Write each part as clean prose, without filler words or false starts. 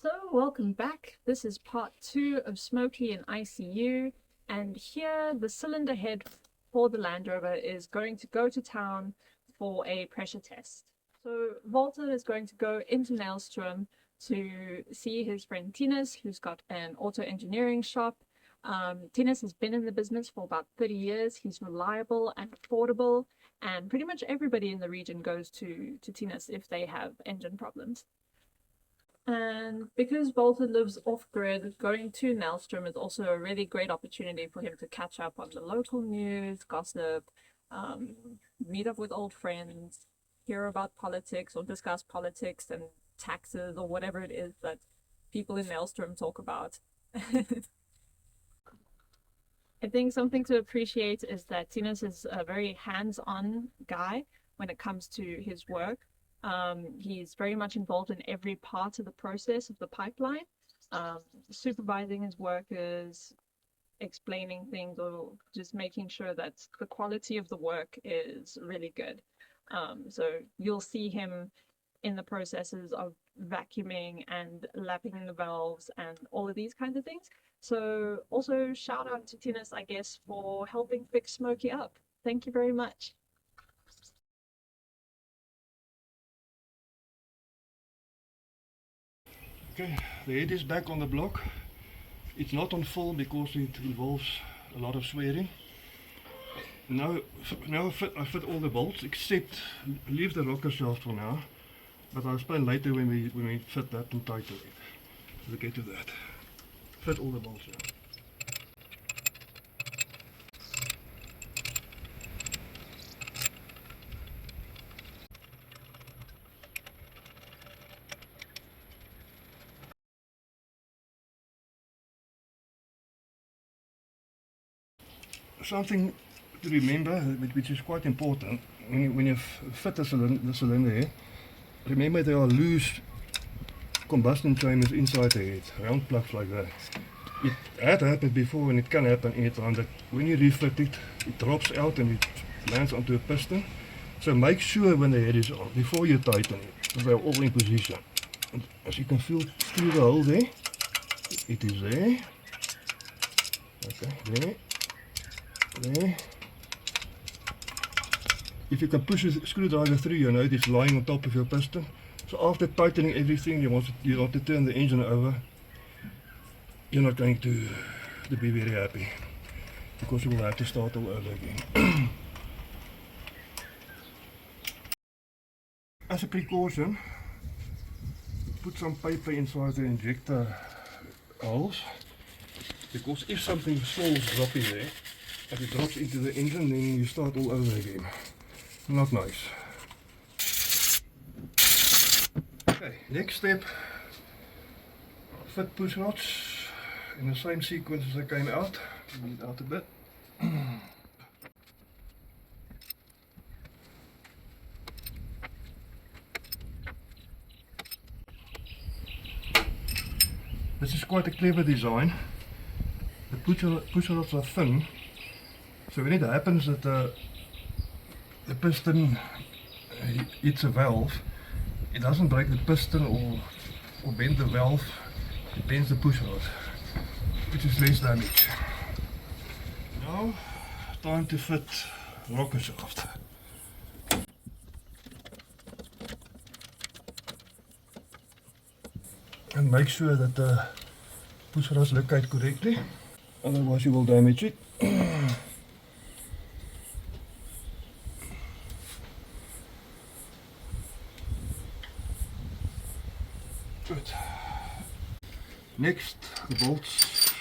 So welcome back. This is part 2 of Smoky and ICU, and here the cylinder head for the Land Rover is going to go to town for a pressure test. So Walter is going to go into Maelstrom to see his friend Tinus, who's got an auto engineering shop. Tinus has been in the business for about 30 years. He's reliable and affordable, and pretty much everybody in the region goes to Tinus if they have engine problems. And because Walter lives off-grid, going to Maelstrom is also a really great opportunity for him to catch up on the local news, gossip, meet up with old friends, hear about politics or discuss politics and taxes or whatever it is that people in Maelstrom talk about. I think something to appreciate is that Tinus is a very hands-on guy when it comes to his work. He's very much involved in every part of the process of the pipeline, supervising his workers, explaining things, or just making sure that the quality of the work is really good. So you'll see him in the processes of vacuuming and lapping the valves and all of these kinds of things. So also shout out to Tinus, I guess, for helping fix Smoky up. Thank you very much. Okay, the head is back on the block. It's not on full because it involves a lot of swearing. Now I fit all the bolts except leave the rocker shaft for now, but I'll explain later when we fit that and tighten it. We'll get to that. Fit all the bolts now. Something to remember, which is quite important, when you fit the cylinder here, remember there are loose combustion chambers inside the head, round plugs like that. It had happened before and it can happen anytime that when you refit it, it drops out and it lands onto a piston. So make sure when the head is on, before you tighten it, that they're all in position. And as you can feel through the hole there, it is there. Okay, there. There. If you can push a screwdriver through, you know it is lying on top of your piston. So after tightening everything, you want to turn the engine over. You're not going to be very happy because you will have to start all over again. As a precaution, put some paper inside the injector holes, because if something small is dropping there, if it drops into the engine, then you start all over again. Not nice. Okay, next step, fit push rods in the same sequence as they came out. Get it out a bit. This is quite a clever design. The push rods are thin, so when it happens that the piston hits a valve, it doesn't break the piston or bend the valve, it bends the push rod, which is less damage. Now, time to fit rocker shaft. And make sure that the push rods locate correctly, otherwise you will damage it. Good. Next, the bolts.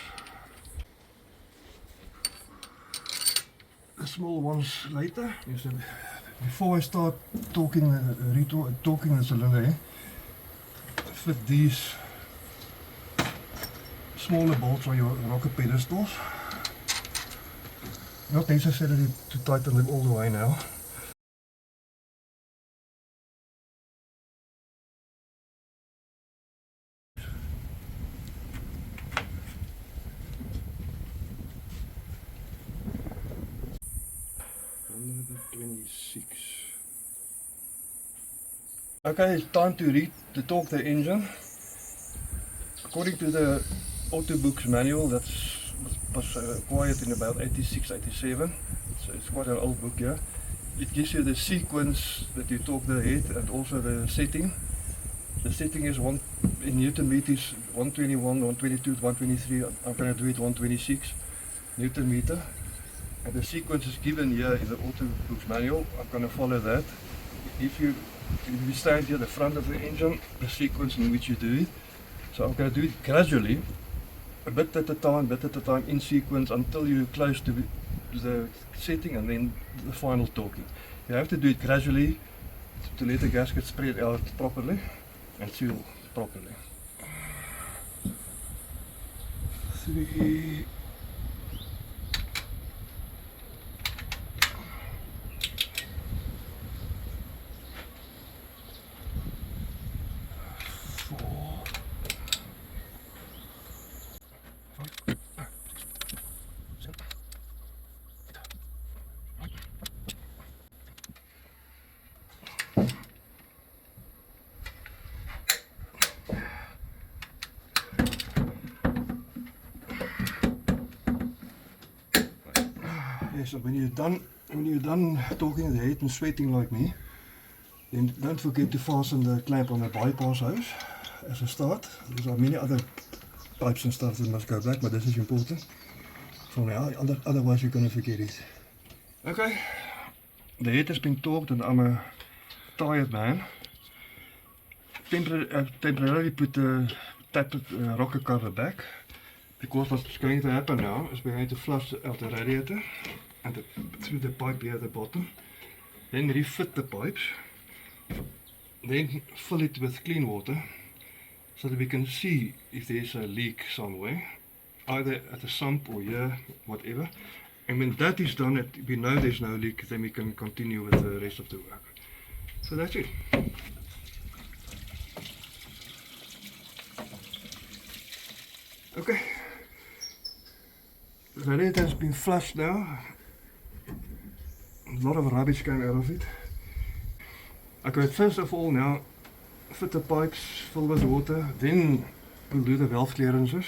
The small ones later. Yes, before I start torquing the cylinder, fit these smaller bolts on your rocker pedestals. Not necessarily to tighten them all the way now. Number 26. Okay, it's time to torque the engine. according to the auto books manual, that was acquired in about 86, 87. So it's quite an old book, yeah. It gives you the sequence that you torque the head and also the setting. The setting is in Newton meters, 121, 122, 123. I'm going to do it 126 Newton meter. And the sequence is given here in the auto books manual. I'm going to follow that. If you stand here at the front of the engine, the sequence in which you do it. So I'm going to do it gradually, a bit at a time, in sequence until you're close to the setting and then the final torquing. You have to do it gradually to let the gasket spread out properly and seal properly. 3. So when you're done torquing the head and sweating like me, then don't forget to fasten the clamp on the bypass hose as a start. There are many other pipes and stuff that must go back, but this is important for now, otherwise you're going to forget it. Okay, the head has been torqued and I'm a tired man. Temporarily put the rocker cover back, because what's going to happen now is we're going to flush out the radiator and through the pipe here at the bottom, then refit the pipes, then fill it with clean water so that we can see if there's a leak somewhere, either at the sump or here, whatever. And when that is done, we know there's no leak, then we can continue with the rest of the work. So that's it. Okay, the radiator has been flushed now. A lot of rubbish came out of it. Okay, first of all now, fit the pipes, fill with water, then we'll do the valve clearances.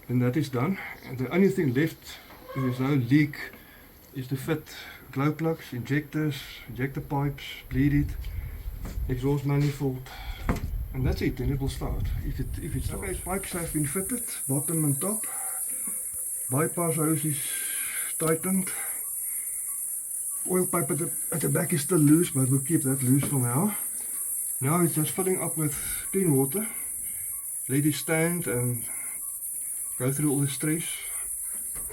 When that is done, and the only thing left, if there's no leak, is to fit glow plugs, injectors, injector pipes, bleed it, exhaust manifold, and that's it, then it will start, if it starts. Okay, pipes have been fitted, bottom and top. Bypass hose is tightened. Oil pipe at the back is still loose, but we'll keep that loose for now. Now it's just filling up with clean water. Let it stand and go through all the stress.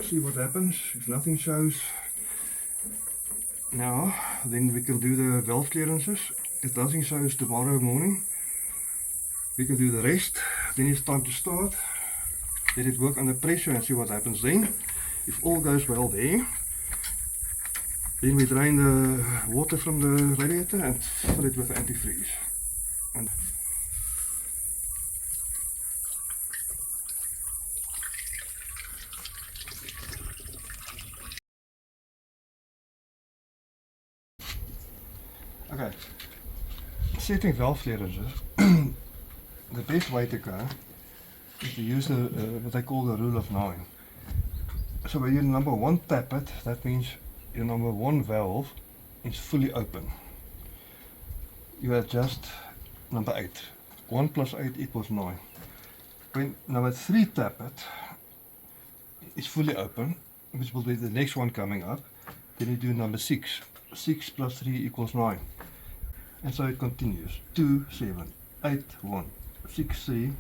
See what happens. If nothing shows, now then we can do the valve clearances. If nothing shows tomorrow morning, we can do the rest. Then it's time to start. Let it work under pressure and see what happens then. If all goes well there, then we drain the water from the radiator and fill it with antifreeze. And okay, setting valve clearances, the best way to go is to use what I call the rule of 9. So when you number 1 tap it, that means your number 1 valve is fully open. You adjust number 8. 1 plus 8 equals 9. When number 3 tap it, it's fully open, which will be the next one coming up. Then you do number 6. 6 plus 3 equals 9. And so it continues. 2, 7, 8, 1, 6, 3,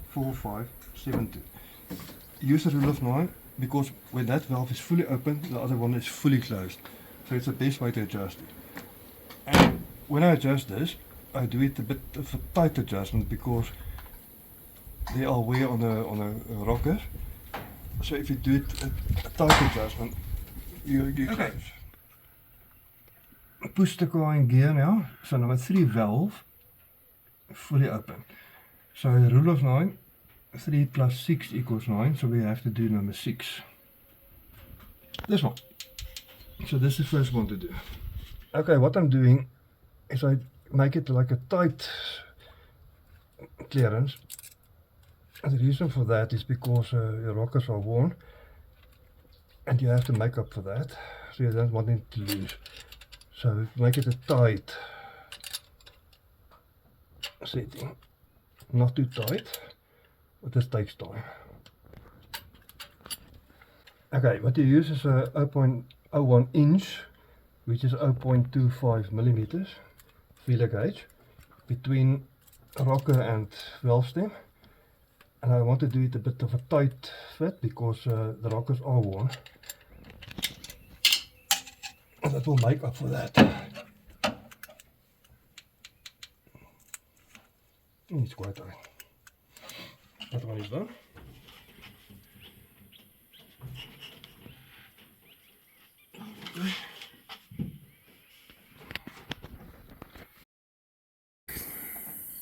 4, 5, 7, 2. Use the rule of 9, because when that valve is fully open, the other one is fully closed. So it's the best way to adjust it. And when I adjust this, I do it a bit of a tight adjustment, because they are wear on a rocker. So if you do it a tight adjustment, you close. Push the car in gear now. So number 3 valve, fully open. So the rule of 9, 3 plus 6 equals 9, so we have to do number 6. This one. So this is the first one to do. Okay, what I'm doing is I make it like a tight clearance The reason for that is because your rockers are worn and you have to make up for that, so you don't want them to loose. So make it a tight setting, not too tight, but this takes time. Okay, what you use is a 0.01 inch, which is 0.25 millimeters feeler gauge between rocker and valve stem. And I want to do it a bit of a tight fit because the rockers are worn. And that will make up for that. It's quite tight. That one is done.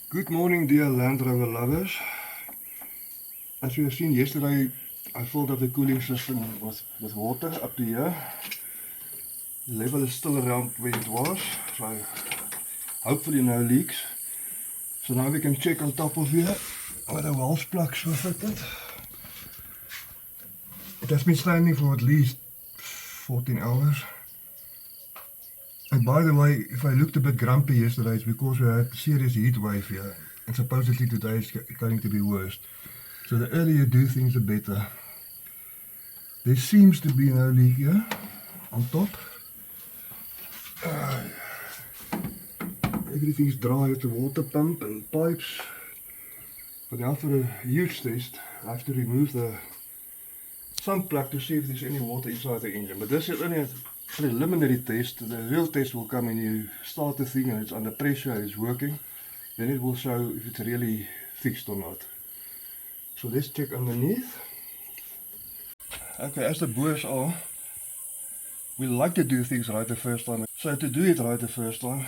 Good morning, dear Land Rover lovers. As you have seen yesterday, I filled up the cooling system with water up to here. The level is still around where it was, so hopefully no leaks. So now we can check on top of here where the Welch plugs were fitted. It has been standing for at least 14 hours. And by the way, if I looked a bit grumpy yesterday, it's because we had a serious heat wave here. And supposedly today is going to be worse. So the earlier you do things, the better. There seems to be no leak here on top. Everything's dry at the water pump and pipes. But now for a huge test, I have to remove the sump plug to see if there's any water inside the engine. But this is only a preliminary test. The real test will come when you start the thing and it's under pressure and it's working. Then it will show if it's really fixed or not. So let's check underneath. Okay, as the boers are, we like to do things right the first time. So to do it right the first time,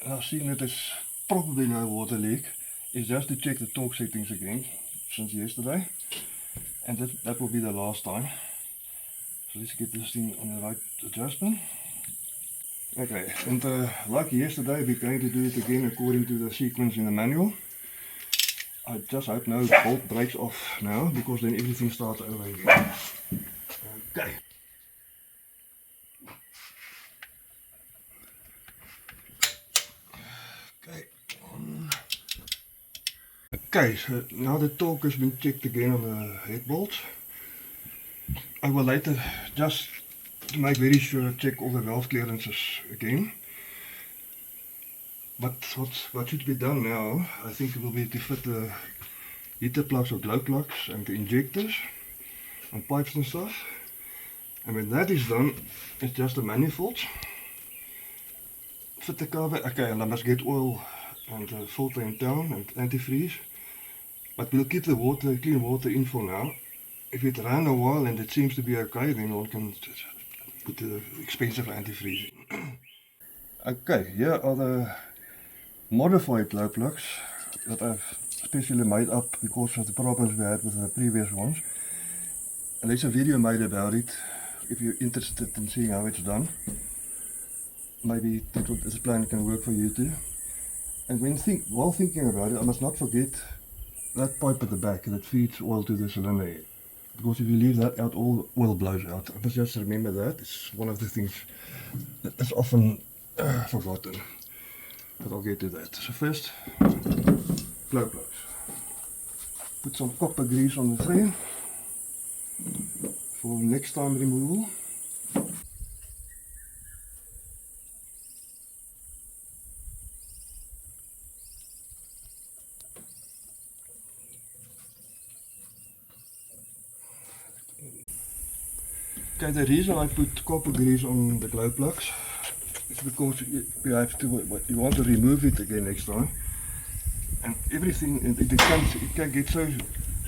I've seen that there's probably no water leak, is just to check the torque settings again, since yesterday. And that will be the last time. So let's get this thing on the right adjustment. Okay, and like yesterday, we're going to do it again according to the sequence in the manual. I just hope no bolt breaks off now, because then everything starts over again. Okay. Okay, so now the torque has been checked again on the head bolts. I will later, just to make very sure, check all the valve clearances again. But what should be done now, I think it will be to fit the heater plugs or glow plugs and the injectors and pipes and stuff. And when that is done, it's just the manifolds. Fit the cover, okay, and I must get oil and filter in town and antifreeze. But we'll keep the water, clean water in for now. If it ran a while and it seems to be okay, then one can put the expensive antifreeze in. Okay, here are the modified glow plugs that I've specially made up because of the problems we had with the previous ones. And there's a video made about it if you're interested in seeing how it's done. Maybe this plan can work for you too. And while thinking about it, I must not forget that pipe at the back that feeds oil to the cylinder head. Because if you leave that out, all oil blows out. I must just remember that. It's one of the things that is often forgotten. But I'll get to that. So first, glow plugs. Put some copper grease on the frame for next time removal. Okay, the reason I put copper grease on the glow plugs is because you want to remove it again next time, and everything it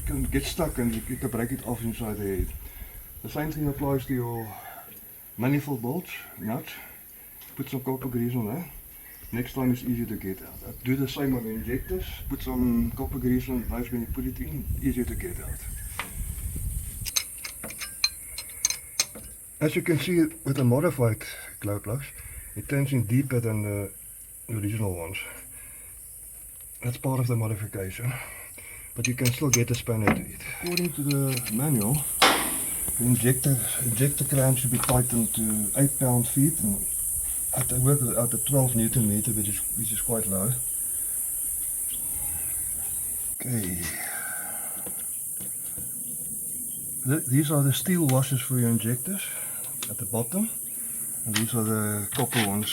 can get stuck and you can break it off inside the head. The same thing applies to your manifold bolts, nuts. Put some copper grease on that. Next time it's easier to get out. Do the same on the injectors. Put some copper grease on, nice when you put it in, easier to get out. As you can see with the modified glow plugs, it turns in deeper than the original ones. That's part of the modification. but you can still get a spanner to it. According to the manual, the injector clamp should be tightened to 8 pound-feet, and I work out at 12 Newton meter, which is quite low. Okay. These are the steel washers for your injectors at the bottom, and these are the copper ones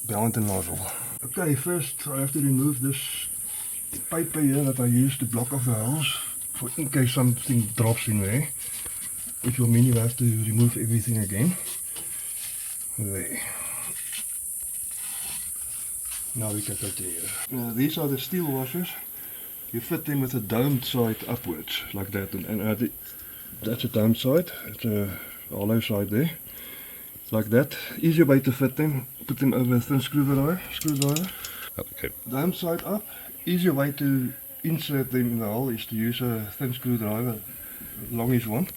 behind the nozzle. Okay, first I have to remove this paper here that I use to block off the holes, for in case something drops in there, which will mean you have to remove everything again. There. Now we can continue. These are the steel washers. You fit them with a domed side upwards, like that, and that's a domed side, it's a hollow side there, like that. Easier way to fit them, put them over a thin screwdriver. Okay. Domed side up. Easier way to insert them in the hole is to use a thin screwdriver, longish one,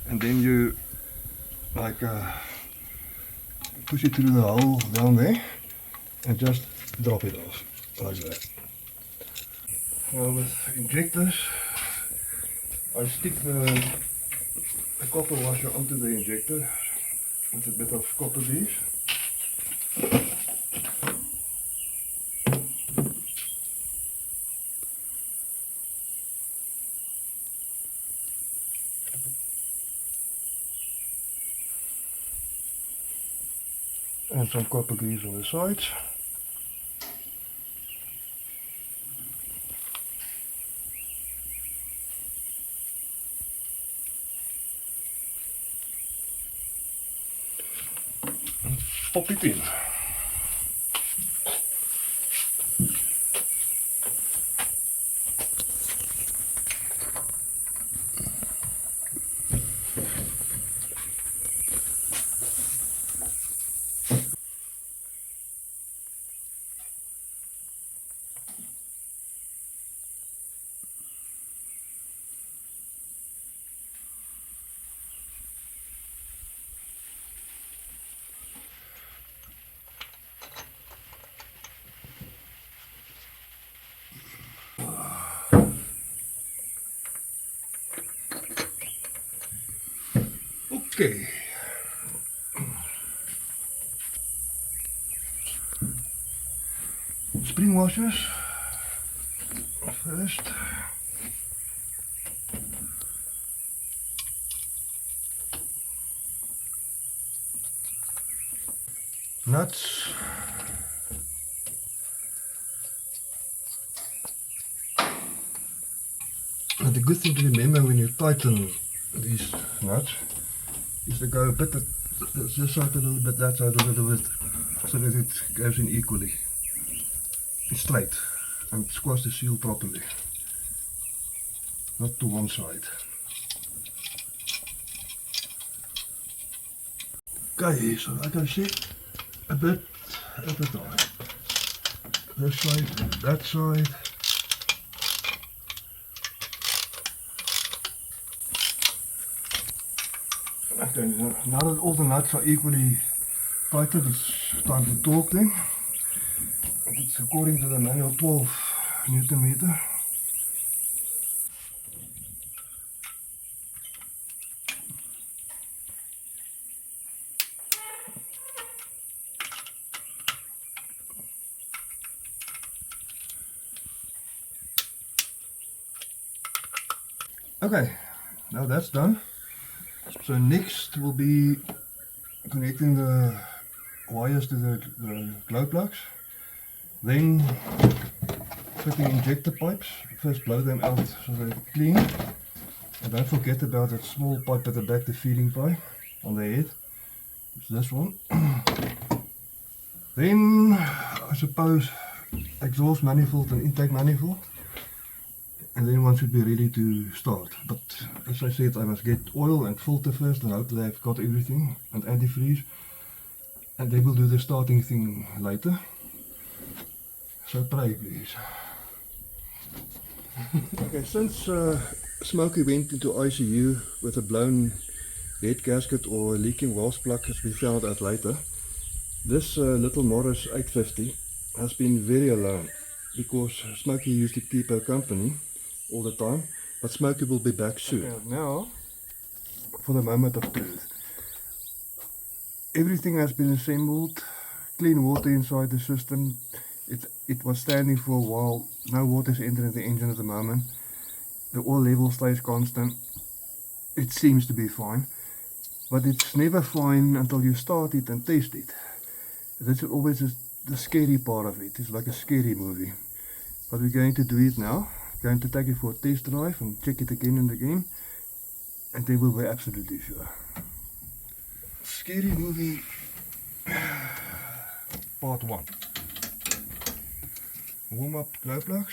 and then you like push it through the hole down there and just drop it off, like that. Now with injectors, I stick the copper washer onto the injector with a bit of copper grease. And some copper grease on the sides. Pop it in. Okay. Spring washers first. Nuts. And the good thing to remember when you tighten these nuts is to go a bit this side a little bit, that side a little bit, so that it goes in equally, straight, and squash the seal properly, not to one side. Okay, so like I said, a bit at a time. This side, that side. Okay, now that all the nuts are equally tightened, it's time to torque them. It's according to the manual 12 Newton meter. Okay, now that's done. So next will be connecting the wires to the glow plugs, then fitting injector pipes. First blow them out so they're clean, and don't forget about that small pipe at the back, the feeding pipe on the head. It's this one. Then I suppose exhaust manifold and intake manifold, and then one should be ready to start. But as I said, I must get oil and filter first, and hopefully I've got everything, and antifreeze, and they will do the starting thing later. So pray please. Okay, since Smoky went into ICU with a blown head gasket or a leaking Welch plug, as we found out later, this little Morris 850 has been very alone. because Smoky used to keep her company all the time, but Smoky will be back soon. Okay, now, for the moment of truth. Everything has been assembled, clean water inside the system. It was standing for a while, no water is entering the engine at the moment. The oil level stays constant. It seems to be fine, but it's never fine until you start it and test it. That's always the scary part of it. It's like a scary movie. But we're going to do it now. Going to take it for a test drive and check it again and again, and then we'll be absolutely sure. Scary movie part 1. Warm up glow plugs.